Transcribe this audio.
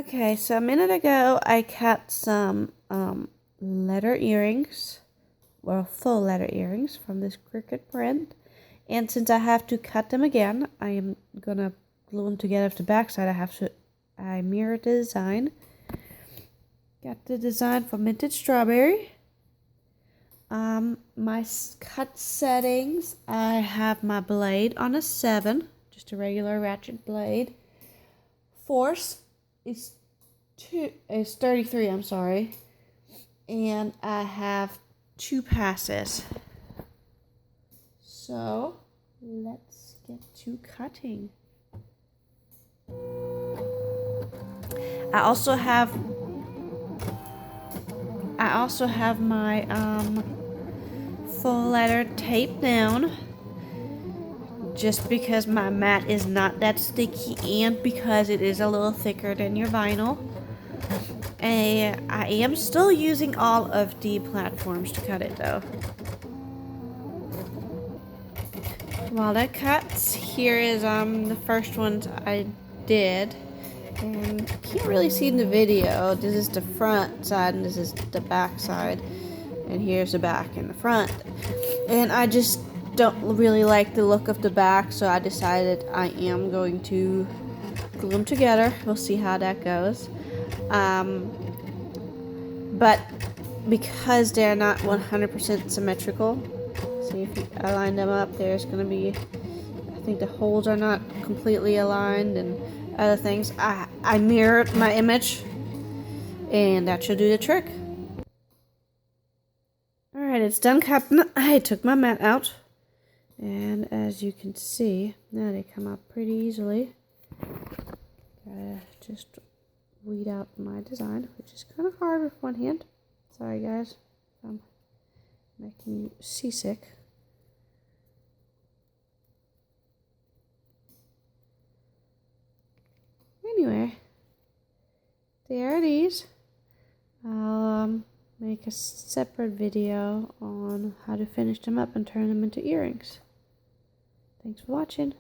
Okay, so a minute ago I cut some letter earrings, well, faux letter earrings from this Cricut print. And since I have to cut them again, I am gonna glue them together to the back side. I mirrored the design. Got the design for Minted Strawberry. My cut settings, I have my blade on a 7, just a regular ratchet blade. Force is 33, I'm sorry. And I have 2 passes. So, let's get to cutting. I also have my full letter taped down, just because my mat is not that sticky and because it is a little thicker than your vinyl. And I am still using all of the platforms to cut it though. While that cuts, here is the first ones I did. And you can't really see in the video. This is the front side and this is the back side. And here's the back and the front. And I just don't really like the look of the back, so I decided I am going to glue them together. We'll see how that goes. But because they're not 100% symmetrical, see if you align them up, there's going to be, I think the holes are not completely aligned and other things. I mirrored my image and that should do the trick. Alright, it's done cutting. I took my mat out and as you can see, now they come out pretty easily. Gotta just weed out my design, which is kind of hard with one hand. Sorry guys, I'm making you seasick. Anyway, there it is. I'll make a separate video on how to finish them up and turn them into earrings. Thanks for watching.